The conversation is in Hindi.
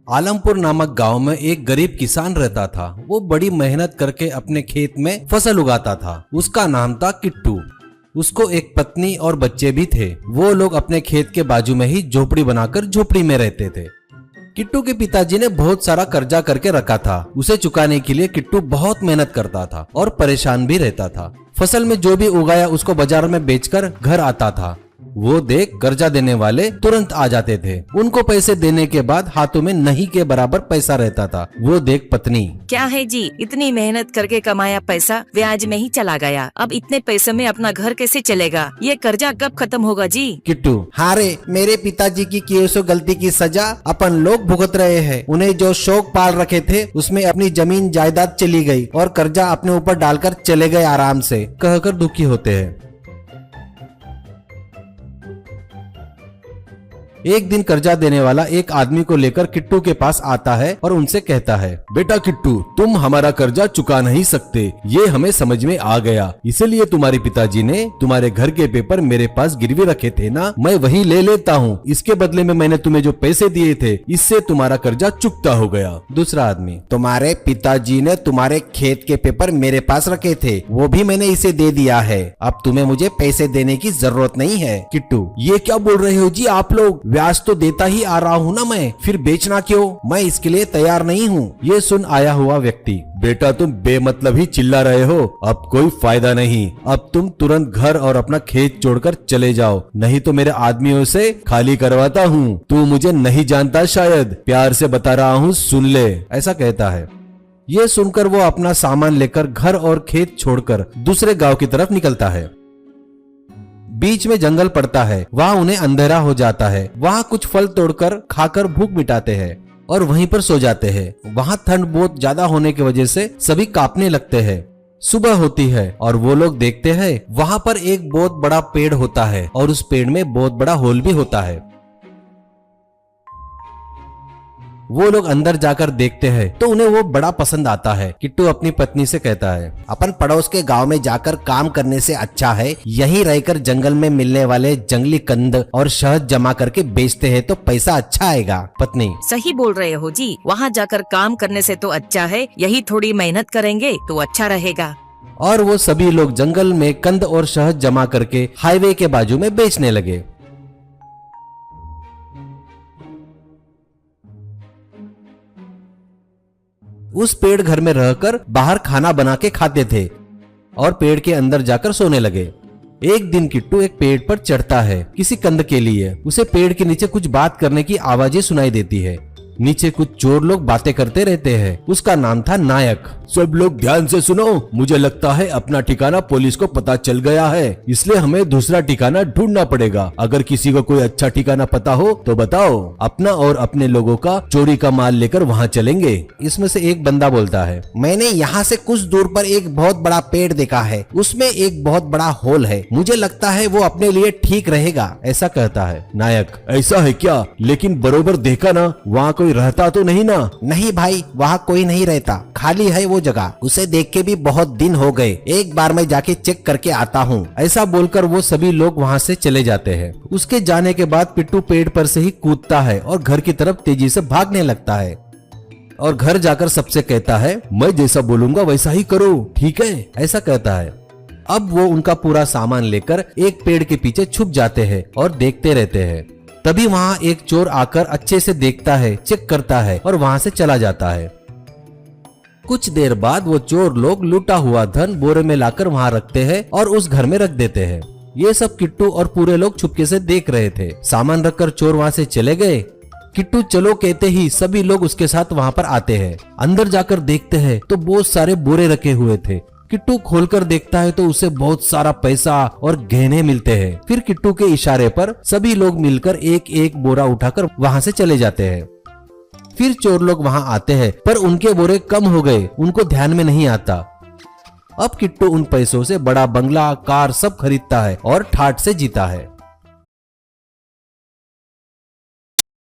आलमपुर नामक गांव में एक गरीब किसान रहता था। वो बड़ी मेहनत करके अपने खेत में फसल उगाता था। उसका नाम था किट्टू। उसको एक पत्नी और बच्चे भी थे। वो लोग अपने खेत के बाजू में ही झोपड़ी बनाकर झोपड़ी में रहते थे। किट्टू के पिताजी ने बहुत सारा कर्जा करके रखा था। उसे चुकाने के लिए किट्टू बहुत मेहनत करता था और परेशान भी रहता था। फसल में जो भी उगाया उसको बाजार में बेचकर घर आता था। वो देख कर्जा देने वाले तुरंत आ जाते थे। उनको पैसे देने के बाद हाथों में नहीं के बराबर पैसा रहता था। वो देख पत्नी, क्या है जी, इतनी मेहनत करके कमाया पैसा ब्याज में ही चला गया। अब इतने पैसे में अपना घर कैसे चलेगा? ये कर्जा कब खत्म होगा जी? किट्टू, हारे मेरे पिताजी की किए सो गलती की सजा अपन लोग भुगत रहे हैं। उन्हें जो शौक पाल रखे थे उसमें अपनी जमीन जायदाद चली गई और कर्जा अपने ऊपर डालकर चले गए आराम से, कहकर दुखी होते हैं। एक दिन कर्जा देने वाला एक आदमी को लेकर किट्टू के पास आता है और उनसे कहता है, बेटा किट्टू, तुम हमारा कर्जा चुका नहीं सकते, ये हमें समझ में आ गया। इसीलिए तुम्हारे पिताजी ने तुम्हारे घर के पेपर मेरे पास गिरवी रखे थे ना, मैं वही ले लेता हूँ। इसके बदले में मैंने तुम्हें जो पैसे दिए थे, इससे तुम्हारा कर्जा चुकता हो गया। दूसरा आदमी, तुम्हारे पिताजी ने तुम्हारे खेत के पेपर मेरे पास रखे थे, वो भी मैंने इसे दे दिया है। अब तुम्हें मुझे पैसे देने की जरूरत नहीं है। किट्टू, ये क्या बोल रहे हो जी आप लोग? ब्याज तो देता ही आ रहा हूँ ना मैं, फिर बेचना क्यों? मैं इसके लिए तैयार नहीं हूँ। ये सुन आया हुआ व्यक्ति, बेटा तुम बेमतलब ही चिल्ला रहे हो, अब कोई फायदा नहीं। अब तुम तुरंत घर और अपना खेत छोड़कर चले जाओ, नहीं तो मेरे आदमियों से खाली करवाता हूँ। तू मुझे नहीं जानता शायद, प्यार से बता रहा हूँ, सुन ले, ऐसा कहता है। ये सुनकर वो अपना सामान लेकर घर और खेत छोड़कर दूसरे गांव की तरफ निकलता है। बीच में जंगल पड़ता है, वहाँ उन्हें अंधेरा हो जाता है। वहाँ कुछ फल तोड़कर खाकर भूख मिटाते हैं और वहीं पर सो जाते हैं। वहाँ ठंड बहुत ज्यादा होने की वजह से सभी कांपने लगते हैं। सुबह होती है और वो लोग देखते हैं वहाँ पर एक बहुत बड़ा पेड़ होता है और उस पेड़ में बहुत बड़ा होल भी होता है। वो लोग अंदर जाकर देखते हैं तो उन्हें वो बड़ा पसंद आता है। किट्टू अपनी पत्नी से कहता है, अपन पड़ोस के गांव में जाकर काम करने से अच्छा है यहीं रहकर जंगल में मिलने वाले जंगली कंद और शहद जमा करके बेचते हैं तो पैसा अच्छा आएगा। पत्नी, सही बोल रहे हो जी, वहाँ जाकर काम करने से तो अच्छा है यही थोड़ी मेहनत करेंगे तो अच्छा रहेगा। और वो सभी लोग जंगल में कंद और शहद जमा करके हाईवे के बाजू में बेचने लगे। उस पेड़ घर में रहकर बाहर खाना बना के खाते थे और पेड़ के अंदर जाकर सोने लगे। एक दिन किट्टू एक पेड़ पर चढ़ता है किसी कंद के लिए। उसे पेड़ के नीचे कुछ बात करने की आवाजें सुनाई देती है। नीचे कुछ चोर लोग बातें करते रहते हैं। उसका नाम था नायक। सब लोग ध्यान से सुनो, मुझे लगता है अपना ठिकाना पुलिस को पता चल गया है, इसलिए हमें दूसरा ठिकाना ढूंढना पड़ेगा। अगर किसी को कोई अच्छा ठिकाना पता हो तो बताओ, अपना और अपने लोगों का चोरी का माल लेकर वहाँ चलेंगे। इसमें से एक बंदा बोलता है, मैंने यहाँ से कुछ दूर पर एक बहुत बड़ा पेड़ देखा है, उसमें एक बहुत बड़ा होल है, मुझे लगता है वो अपने लिए ठीक रहेगा, ऐसा कहता है। नायक, ऐसा है क्या? लेकिन बरोबर देखा ना, वहाँ कोई रहता तो नहीं ना? नहीं भाई, वहाँ कोई नहीं रहता, खाली है वो जगह, उसे देख के भी बहुत दिन हो गए, एक बार मैं जाके चेक करके आता हूँ। ऐसा बोलकर वो सभी लोग वहाँ से चले जाते हैं। उसके जाने के बाद पिट्टू पेड़ पर से ही कूदता है और घर की तरफ तेजी से भागने लगता है और घर जाकर सबसे कहता है, मैं जैसा बोलूंगा वैसा ही करो, ठीक है, ऐसा कहता है। अब वो उनका पूरा सामान लेकर एक पेड़ के पीछे छुप जाते हैं और देखते रहते हैं। तभी वहाँ एक चोर आकर अच्छे से देखता है, चेक करता है और वहाँ से चला जाता है। कुछ देर बाद वो चोर लोग लूटा हुआ धन बोरे में लाकर वहाँ रखते हैं और उस घर में रख देते हैं। ये सब किट्टू और पूरे लोग छुपके से देख रहे थे। सामान रखकर चोर वहाँ से चले गए। किट्टू चलो कहते ही सभी लोग उसके साथ वहाँ पर आते हैं। अंदर जाकर देखते हैं तो बहुत सारे बोरे रखे हुए थे। किट्टू खोलकर देखता है तो उसे बहुत सारा पैसा और गहने मिलते हैं। फिर किट्टू के इशारे पर सभी लोग मिलकर एक एक बोरा उठाकर वहाँ से चले जाते हैं। फिर चोर लोग वहाँ आते हैं पर उनके बोरे कम हो गए, उनको ध्यान में नहीं आता। अब किट्टू उन पैसों से बड़ा बंगला, कार सब खरीदता है और ठाठ से जीता है।